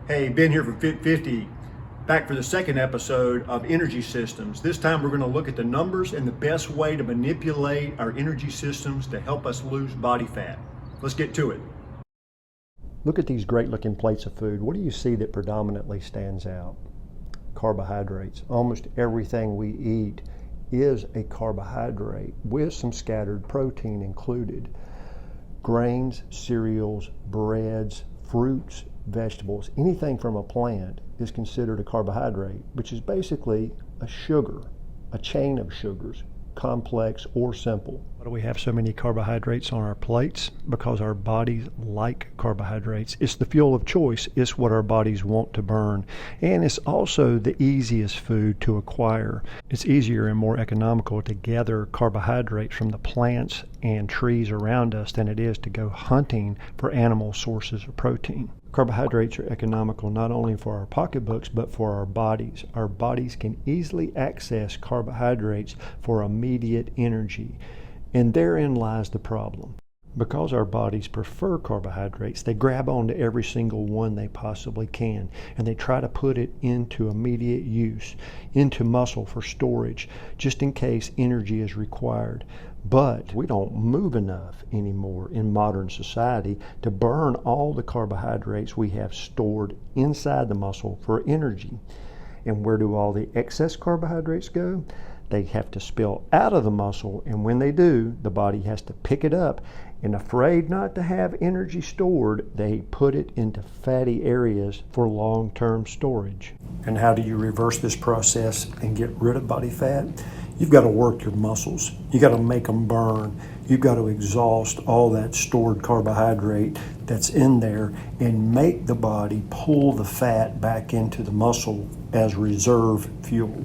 Hey, Ben here from Fit 50, back for the second episode of energy systems. This time we're going to look at the numbers and the best way to manipulate our energy systems to help us lose body fat. Let's get to it. Look at these great looking plates of food. What do you see that predominantly stands out? Carbohydrates. Almost everything we eat is a carbohydrate with some scattered protein included. Grains, cereals, breads, fruits, vegetables, anything from a plant is considered a carbohydrate, which is basically a sugar, a chain of sugars, complex or simple. Why do we have so many carbohydrates on our plates? Because our bodies like carbohydrates. It's the fuel of choice. It's what our bodies want to burn. And it's also the easiest food to acquire. It's easier and more economical to gather carbohydrates from the plants and trees around us than it is to go hunting for animal sources of protein. Carbohydrates are economical not only for our pocketbooks, but for our bodies. Our bodies can easily access carbohydrates for immediate energy. And therein lies the problem. Because our bodies prefer carbohydrates, they grab onto every single one they possibly can, and they try to put it into immediate use, into muscle for storage, just in case energy is required. But we don't move enough anymore in modern society to burn all the carbohydrates we have stored inside the muscle for energy. And where do all the excess carbohydrates go? They have to spill out of the muscle, and when they do, the body has to pick it up, and afraid not to have energy stored, they put it into fatty areas for long-term storage. And how do you reverse this process and get rid of body fat? You've got to work your muscles. You got to make them burn. You've got to exhaust all that stored carbohydrate that's in there and make the body pull the fat back into the muscle as reserve fuel.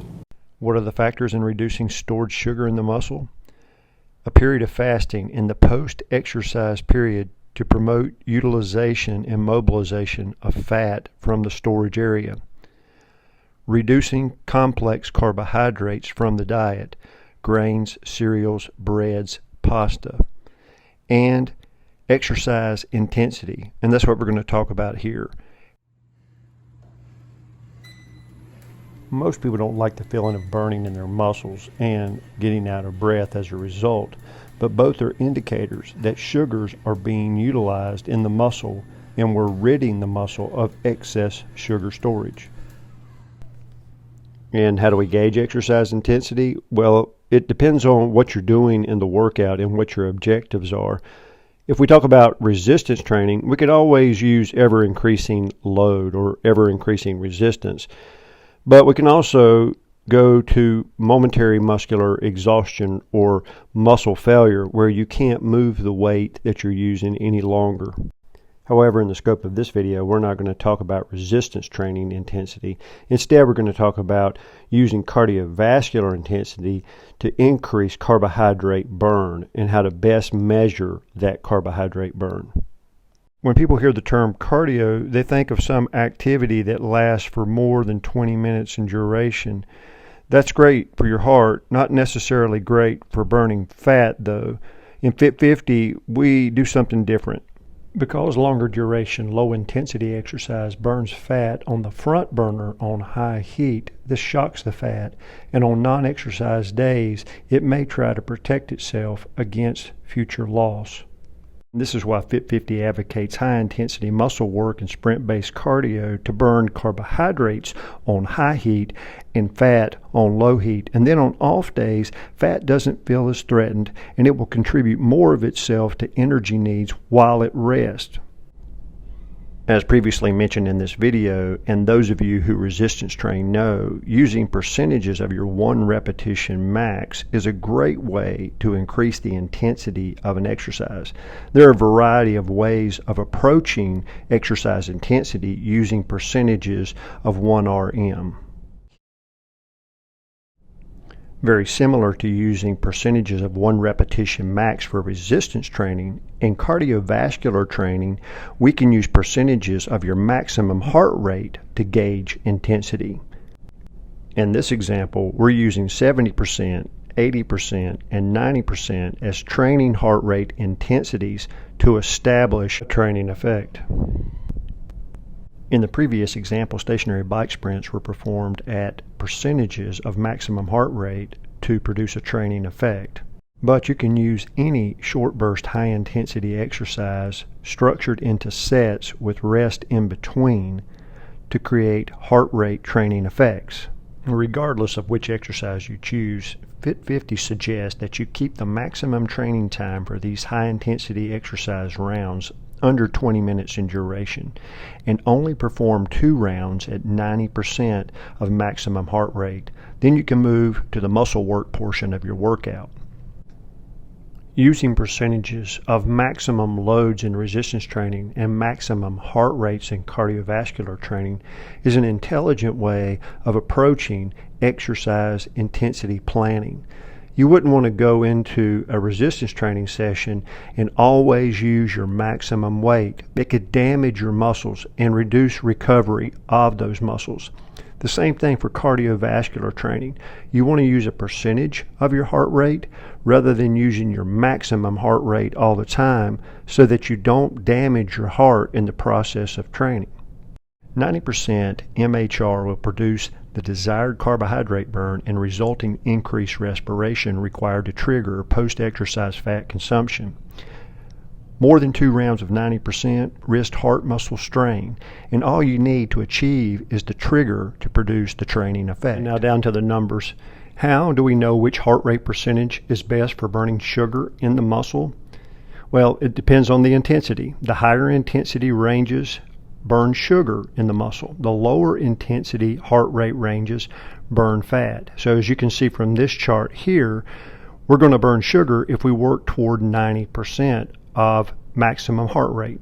What are the factors in reducing stored sugar in the muscle? A period of fasting in the post-exercise period to promote utilization and mobilization of fat from the storage area. Reducing complex carbohydrates from the diet, grains, cereals, breads, pasta. And exercise intensity, and that's what we're going to talk about here. Most people don't like the feeling of burning in their muscles and getting out of breath as a result, but both are indicators that sugars are being utilized in the muscle and we're ridding the muscle of excess sugar storage. And how do we gauge exercise intensity? Well, it depends on what you're doing in the workout and what your objectives are. If we talk about resistance training, we can always use ever-increasing load or ever-increasing resistance. But we can also go to momentary muscular exhaustion or muscle failure where you can't move the weight that you're using any longer. However, in the scope of this video, we're not going to talk about resistance training intensity. Instead, we're going to talk about using cardiovascular intensity to increase carbohydrate burn and how to best measure that carbohydrate burn. When people hear the term cardio, they think of some activity that lasts for more than 20 minutes in duration. That's great for your heart, not necessarily great for burning fat though. In Fit 50, we do something different. Because longer duration, low intensity exercise burns fat on the front burner on high heat, this shocks the fat, and on non-exercise days, it may try to protect itself against future loss. This is why Fit 50 advocates high-intensity muscle work and sprint-based cardio to burn carbohydrates on high heat and fat on low heat. And then on off days, fat doesn't feel as threatened, and it will contribute more of itself to energy needs while at rest. As previously mentioned in this video, and those of you who resistance train know, using percentages of your one repetition max is a great way to increase the intensity of an exercise. There are a variety of ways of approaching exercise intensity using percentages of 1 RM. Very similar to using percentages of one repetition max for resistance training, in cardiovascular training, we can use percentages of your maximum heart rate to gauge intensity. In this example, we're using 70%, 80%, and 90% as training heart rate intensities to establish a training effect. In the previous example, stationary bike sprints were performed at percentages of maximum heart rate to produce a training effect. But you can use any short burst high intensity exercise structured into sets with rest in between to create heart rate training effects. Regardless of which exercise you choose, Fit 50 suggests that you keep the maximum training time for these high intensity exercise rounds under 20 minutes in duration and only perform 2 rounds at 90% of maximum heart rate. Then you can move to the muscle work portion of your workout. Using percentages of maximum loads in resistance training and maximum heart rates in cardiovascular training is an intelligent way of approaching exercise intensity planning. You wouldn't want to go into a resistance training session and always use your maximum weight. It could damage your muscles and reduce recovery of those muscles. The same thing for cardiovascular training. You want to use a percentage of your heart rate rather than using your maximum heart rate all the time so that you don't damage your heart in the process of training. 90% MHR will produce the desired carbohydrate burn and resulting increased respiration required to trigger post-exercise fat consumption. More than 2 rounds of 90% wrist heart muscle strain, and all you need to achieve is the trigger to produce the training effect. And now down to the numbers. How do we know which heart rate percentage is best for burning sugar in the muscle? Well, it depends on the intensity. The higher intensity ranges burn sugar in the muscle. The lower intensity heart rate ranges burn fat. So as you can see from this chart here, we're going to burn sugar if we work toward 90% of maximum heart rate.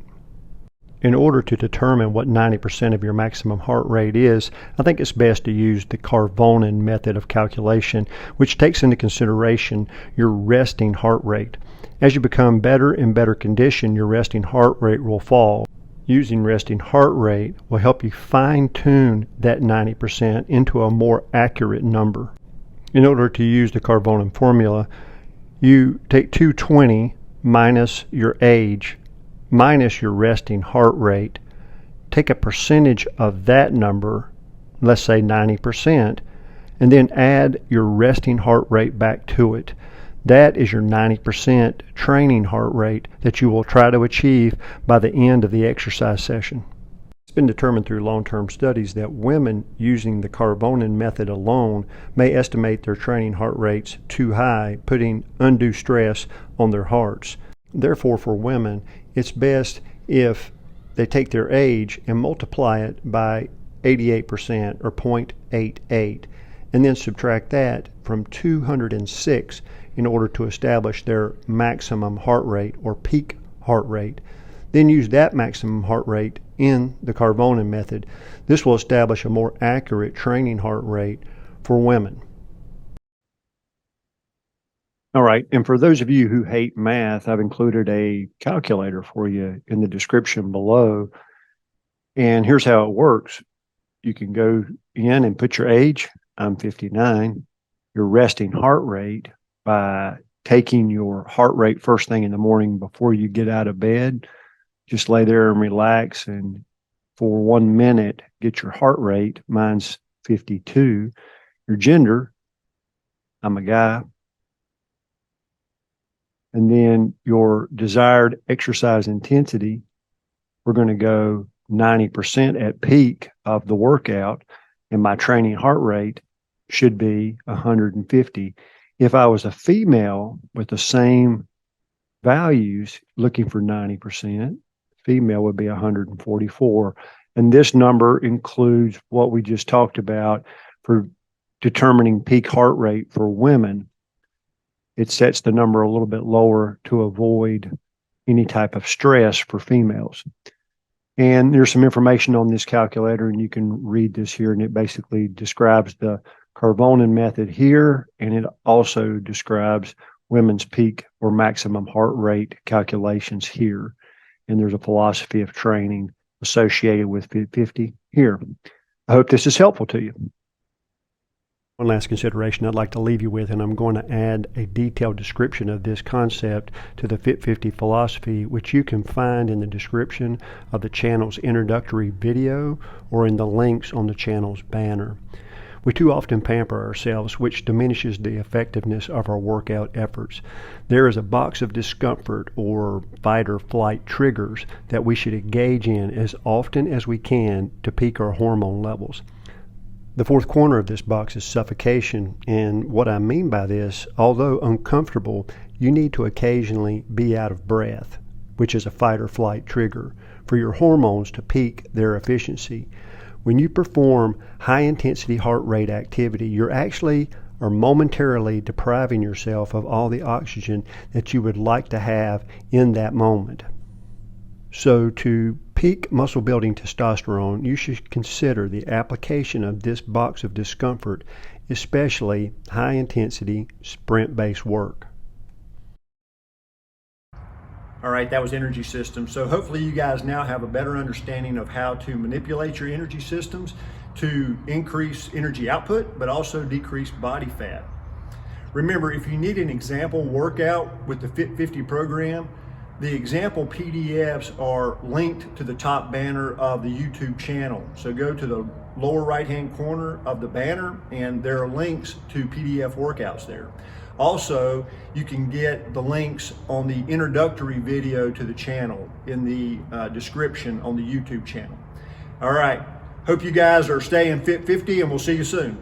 In order to determine what 90% of your maximum heart rate is, I think it's best to use the Carbonin method of calculation, which takes into consideration your resting heart rate. As you become better and better conditioned, your resting heart rate will fall. Using resting heart rate will help you fine-tune that 90% into a more accurate number. In order to use the Carbonin formula, you take 220 minus your age, minus your resting heart rate, take a percentage of that number, let's say 90%, and then add your resting heart rate back to it. That is your 90% training heart rate that you will try to achieve by the end of the exercise session. It's been determined through long-term studies that women using the Carbonin method alone may estimate their training heart rates too high, putting undue stress on their hearts. Therefore, for women, it's best if they take their age and multiply it by 88% or 0.88 and then subtract that from 206 in order to establish their maximum heart rate or peak heart rate. Then use that maximum heart rate in the Carbonin method. This will establish a more accurate training heart rate for women. All right, and for those of you who hate math, I've included a calculator for you in the description below. And here's how it works. You can go in and put your age. I'm 59. Your resting heart rate by taking your heart rate first thing in the morning before you get out of bed. Just lay there and relax, and for 1 minute, get your heart rate. Mine's 52. Your gender, I'm a guy. And then your desired exercise intensity, we're going to go 90% at peak of the workout, and my training heart rate should be 150. If I was a female with the same values looking for 90%, female would be 144. And this number includes what we just talked about for determining peak heart rate for women. It sets the number a little bit lower to avoid any type of stress for females. And there's some information on this calculator, and you can read this here, and it basically describes the Carbonin method here, and it also describes women's peak or maximum heart rate calculations here. And there's a philosophy of training associated with Fit 50 here. I hope this is helpful to you. One last consideration I'd like to leave you with, and I'm going to add a detailed description of this concept to the Fit 50 philosophy, which you can find in the description of the channel's introductory video or in the links on the channel's banner. We too often pamper ourselves, which diminishes the effectiveness of our workout efforts. There is a box of discomfort or fight or flight triggers that we should engage in as often as we can to peak our hormone levels. The fourth corner of this box is suffocation, and what I mean by this, although uncomfortable, you need to occasionally be out of breath, which is a fight or flight trigger, for your hormones to peak their efficiency. When you perform high-intensity heart rate activity, you're actually or momentarily depriving yourself of all the oxygen that you would like to have in that moment. So to peak muscle building testosterone, you should consider the application of this box of discomfort, especially high-intensity sprint-based work. All right, that was energy systems. So hopefully you guys now have a better understanding of how to manipulate your energy systems to increase energy output, but also decrease body fat. Remember, if you need an example workout with the Fit 50 program, the example PDFs are linked to the top banner of the YouTube channel. So go to the lower right-hand corner of the banner and there are links to PDF workouts there. Also, you can get the links on the introductory video to the channel in the description on the YouTube channel. All right, hope you guys are staying Fit 50 and we'll see you soon.